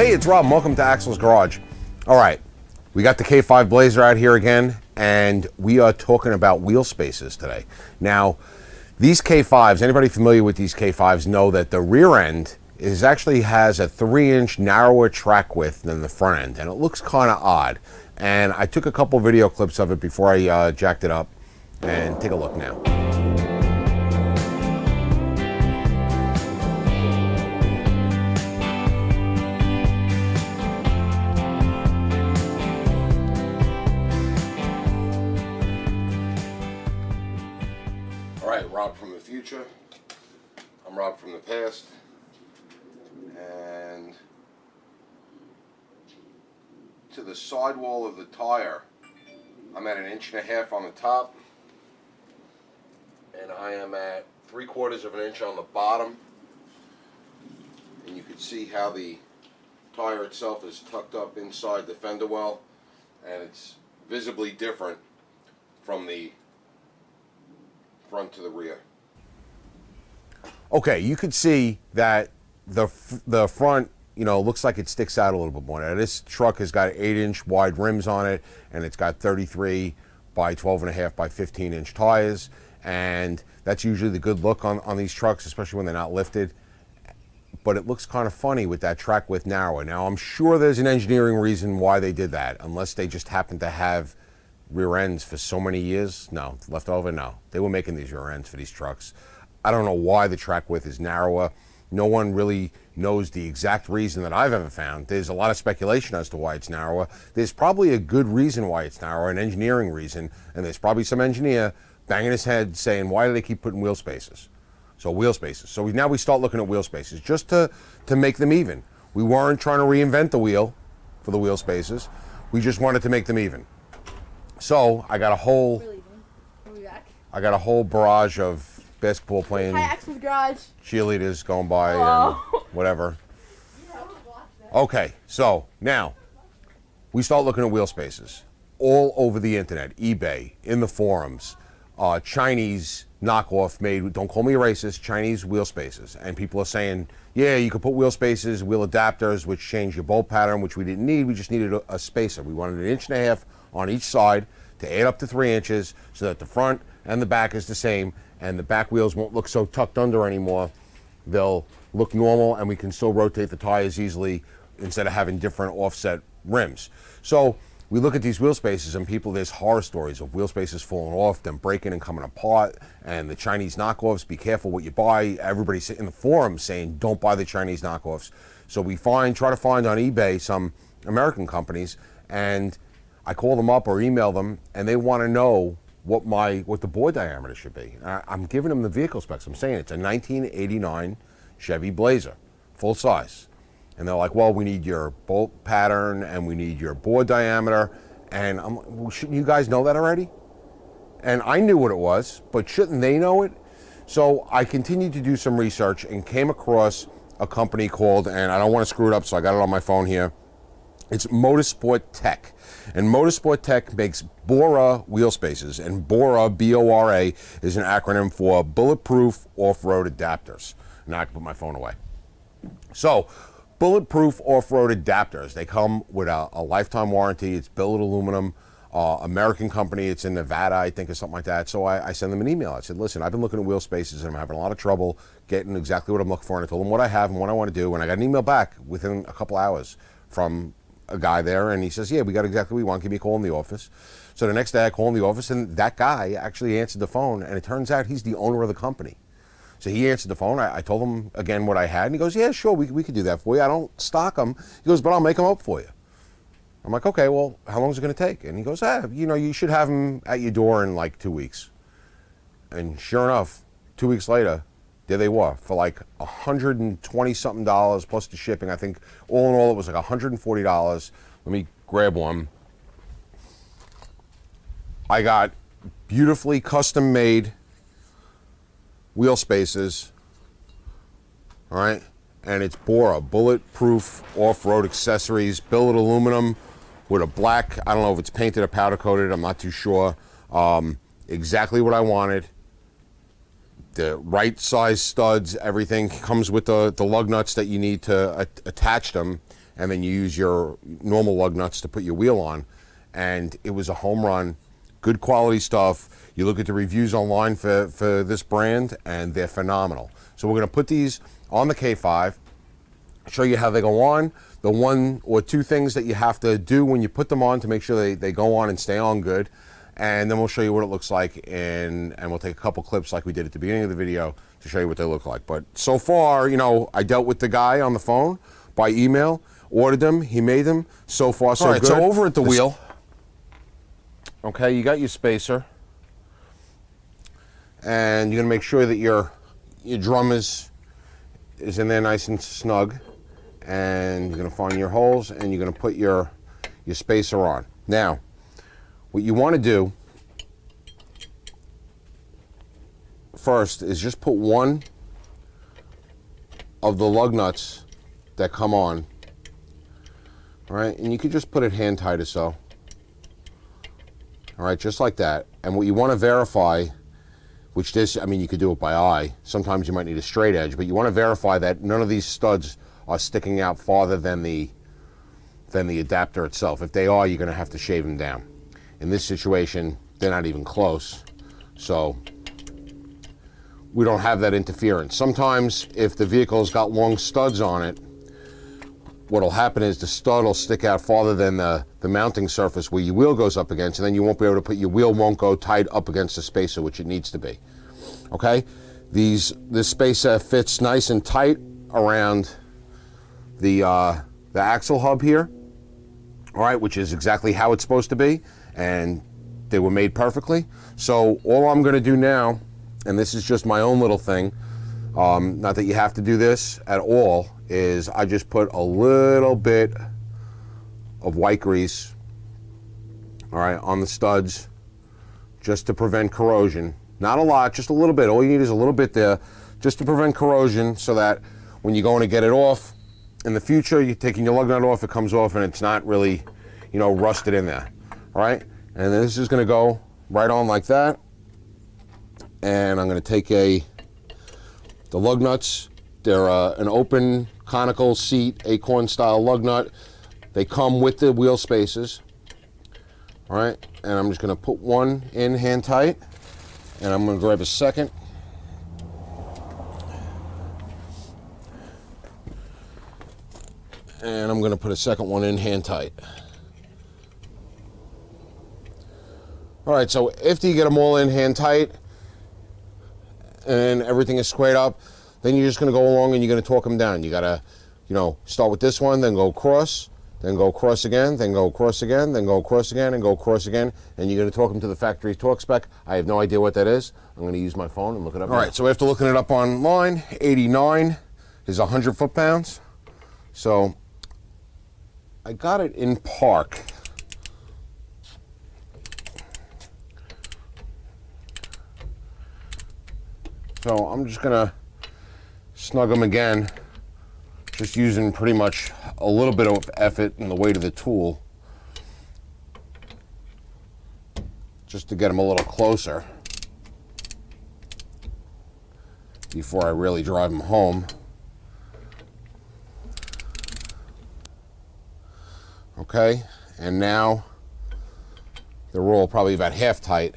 Hey, it's Rob. Welcome to Axel's Garage. All right, we got the K5 Blazer out here again, and we are talking about wheel spaces today. Now, these K5s, anybody familiar with these K5s know that the rear end actually has a 3-inch narrower track width than the front end, and it looks kind of odd. And I took a couple video clips of it before I jacked it up, and take a look now. Rob from the future. I'm Rob from the past. And to the sidewall of the tire, I'm at 1.5 inches on the top, and I am at 3/4 of an inch on the bottom. And you can see how the tire itself is tucked up inside the fender well, and it's visibly different from the front to the rear. Okay, you could see that the front, looks like it sticks out a little bit more. Now, this truck has got 8-inch wide rims on it, and it's got 33 by 12.5 by 15-inch tires, and that's usually the good look on these trucks, especially when they're not lifted. But it looks kind of funny with that track width narrower. Now, I'm sure there's an engineering reason why they did that, unless they just happen to have rear ends for so many years. No, left over, no. They were making these rear ends for these trucks. I don't know why the track width is narrower. No one really knows the exact reason that I've ever found. There's a lot of speculation as to why it's narrower. There's probably a good reason why it's narrower, an engineering reason, and there's probably some engineer banging his head saying, why do they keep putting wheel spaces? So wheel spaces. So now we start looking at wheel spaces just to make them even. We weren't trying to reinvent the wheel for the wheel spaces. We just wanted to make them even. So I got a whole barrage of basketball playing cheerleaders going by and whatever. Okay, so now we start looking at wheel spaces all over the internet, eBay, in the forums, Chinese knockoff made, don't call me a racist, Chinese wheel spaces. And people are saying, yeah, you could put wheel spaces, wheel adapters, which change your bolt pattern, which we didn't need. We just needed a spacer. We wanted 1.5 inches on each side to add up to 3 inches so that the front and the back is the same, and the back wheels won't look so tucked under anymore. They'll look normal, and we can still rotate the tires easily instead of having different offset rims. So we look at these wheel spaces, and there's horror stories of wheel spaces falling off, them breaking and coming apart, and the Chinese knockoffs, be careful what you buy. Everybody's in the forums saying don't buy the Chinese knockoffs. So we try to find on eBay some American companies, and I call them up or email them, and they want to know what the bore diameter should be. I'm giving them the vehicle specs. I'm saying it's a 1989 Chevy Blazer, full size. And they're like, well, we need your bolt pattern and we need your bore diameter. And I'm like, well, shouldn't you guys know that already? And I knew what it was, but shouldn't they know it? So I continued to do some research and came across a company called, and I don't want to screw it up, so I got it on my phone here. It's Motorsport Tech, and Motorsport Tech makes BORA wheel spaces, and BORA, B-O-R-A, is an acronym for Bulletproof Off-Road Adapters. Now I can put my phone away. So, bulletproof off-road adapters, they come with a lifetime warranty. It's billet aluminum, American company. It's in Nevada, I think, or something like that. So I send them an email. I said, listen, I've been looking at wheel spaces, and I'm having a lot of trouble getting exactly what I'm looking for. And I told them what I have and what I want to do, and I got an email back within a couple hours from a guy there, and he says, yeah, we got exactly what we want. Give me a call in the office. So the next day I call in the office, and that guy actually answered the phone, and it turns out he's the owner of the company. So he answered the phone. I told him again what I had, and he goes, yeah, sure, we could do that for you. I don't stock them. He goes, but I'll make them up for you. I'm like, okay, well, how long is it going to take? And he goes, you should have them at your door in like 2 weeks. And sure enough, 2 weeks later, there they were for like $120-something plus the shipping. I think all in all it was like $140. Let me grab one. I got beautifully custom made wheel spaces, all right, and it's BORA, bulletproof off-road accessories, billet aluminum with a black, I don't know if it's painted or powder coated, I'm not too sure. Exactly what I wanted. The right size studs, everything comes with the lug nuts that you need to attach them. and then you use your normal lug nuts to put your wheel on. And it was a home run. Good quality stuff. You look at the reviews online for this brand, and they're phenomenal. So we're going to put these on the K5, show you how they go on, the 1 or 2 things that you have to do when you put them on to make sure they go on and stay on good. And then we'll show you what it looks like, and we'll take a couple clips like we did at the beginning of the video to show you what they look like. But so far, you know, I dealt with the guy on the phone by email, ordered them, he made them. So far, so good. So over at the wheel, okay, you got your spacer, and you're gonna make sure that your drum is in there nice and snug, and you're gonna find your holes, and you're gonna put your spacer on. Now, what you want to do first is just put one of the lug nuts that come on, all right, and you could just put it hand tight or so, all right, just like that. And what you want to verify, which this, I mean, you could do it by eye, sometimes you might need a straight edge, but you want to verify that none of these studs are sticking out farther than the adapter itself. If they are, you're going to have to shave them down. In this situation, they're not even close, so we don't have that interference. Sometimes if the vehicle's got long studs on it, what'll happen is the stud will stick out farther than the mounting surface where your wheel goes up against, and then you won't be able to put, your wheel won't go tight up against the spacer, which it needs to be. Okay? This spacer fits nice and tight around the axle hub here, all right, which is exactly how it's supposed to be, and they were made perfectly. So all I'm going to do now, and this is just my own little thing, not that you have to do this at all, is I just put a little bit of white grease, all right, on the studs, just to prevent corrosion. Not a lot, just a little bit. All you need is a little bit there, just to prevent corrosion, so that when you're going to get it off in the future, you're taking your lug nut off, it comes off, and it's not really, you know, rusted in there. All right, and this is going to go right on like that. And I'm going to take the lug nuts. They're an open conical seat acorn style lug nut. They come with the wheel spaces. All right, and I'm just going to put one in hand tight, and I'm going to grab a second. And I'm going to put a second one in hand tight. All right, so after you get them all in hand tight and everything is squared up, then you're just going to go along and you're going to torque them down. You got to, you know, start with this one, then go across, then go across again, then go across again, then go across again, and go across again, and you're going to torque them to the factory torque spec. I have no idea what that is. I'm going to use my phone and look it up. All right, so after looking it up online, 89 is 100 foot-pounds. So I got it in park. So I'm just gonna snug them again, just using pretty much a little bit of effort in the weight of the tool, just to get them a little closer before I really drive them home. Okay, and now they're all probably about half tight.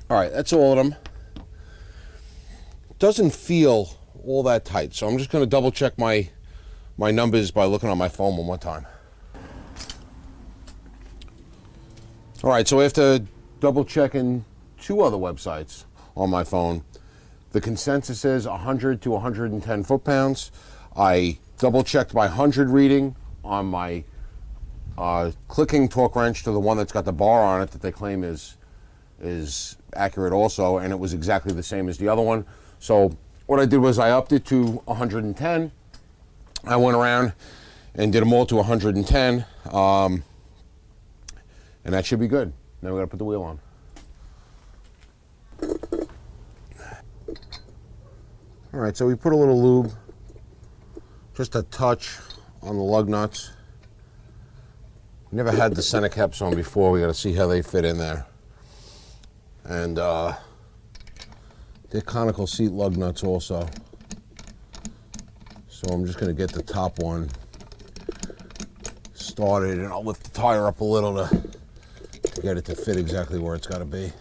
All right, that's all of them. Doesn't feel all that tight, so I'm just going to double check my numbers by looking on my phone one more time. All right, so after double checking 2 other websites on my phone, the consensus is 100 to 110 foot-pounds. I double checked my 100 reading on my clicking torque wrench to the one that's got the bar on it that they claim is accurate also, and it was exactly the same as the other one. So what I did was I upped it to 110. I went around and did them all to 110, and that should be good. Now we gotta put the wheel on. All right, so we put a little lube, just a touch on the lug nuts. Never had the center caps on before. We gotta see how they fit in there. And they're conical seat lug nuts also. So I'm just gonna get the top one started, and I'll lift the tire up a little to get it to fit exactly where it's gotta be.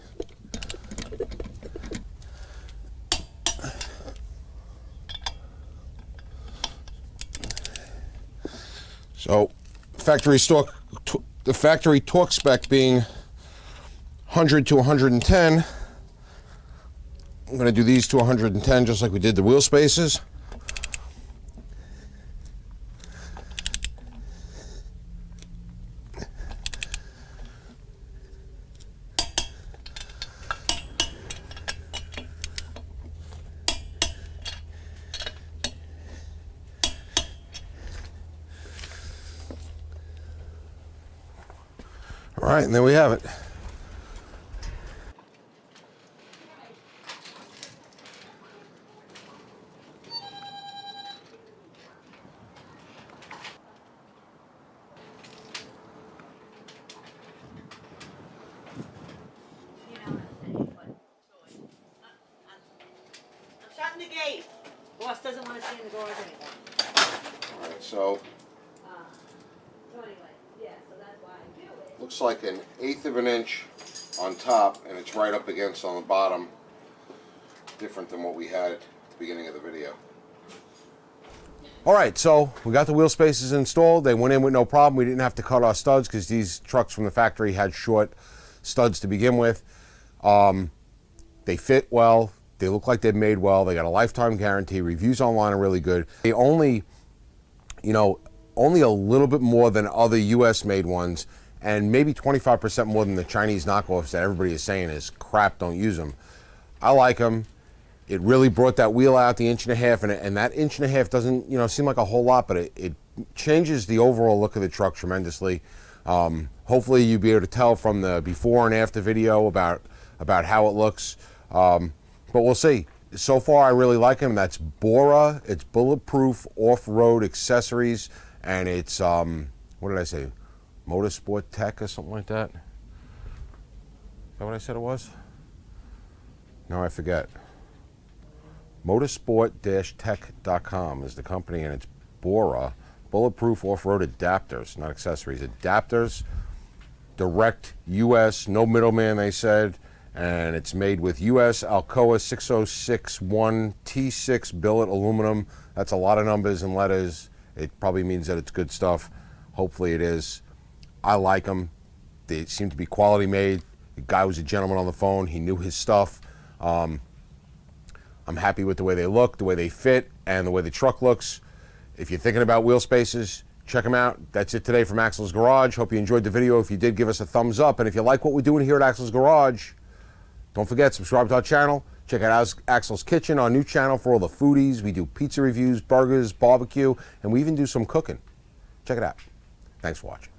So the factory torque spec being 100 to 110, I'm going to do these to 110 just like we did the wheel spaces. All right, and there we have it. I'm shutting the gate. Boss doesn't want to stay in the garage anymore. All right, so Anyway, yeah, so that's why I do it. looks like an 1/8 of an inch on top, and it's right up against on the bottom. Different than what we had at the beginning of the video. All right, so we got the wheel spaces installed. They went in with no problem. We didn't have to cut our studs because these trucks from the factory had short studs to begin with. They fit well. They look like they're made well. They got a lifetime guarantee. Reviews online are really good. They only a little bit more than other US made ones, and maybe 25% more than the Chinese knockoffs that everybody is saying is crap, don't use them. I like them. It really brought that wheel out the 1.5 inches, and that 1.5 inches doesn't seem like a whole lot, but it changes the overall look of the truck tremendously. Hopefully you'll be able to tell from the before and after video about how it looks, but we'll see. So far I really like them. That's BORA. It's bulletproof off-road accessories, and it's what did I say, Motorsport Tech or something like that? Is that what I said it was? No, I forget. Motorsport-tech.com is the company, and it's BORA, bulletproof off-road adapters, not accessories. Adapters, direct US, no middleman, they said, and it's made with US Alcoa 6061 T6 billet aluminum. That's a lot of numbers and letters. It probably means that it's good stuff. Hopefully it is. I like them. They seem to be quality made. The guy was a gentleman on the phone. He knew his stuff. I'm happy with the way they look, the way they fit, and the way the truck looks. If you're thinking about wheel spaces, check them out. That's it today from Axel's Garage. Hope you enjoyed the video. If you did, give us a thumbs up. And if you like what we're doing here at Axel's Garage, don't forget, subscribe to our channel. Check out Axel's Kitchen, our new channel for all the foodies. We do pizza reviews, burgers, barbecue, and we even do some cooking. Check it out. Thanks for watching.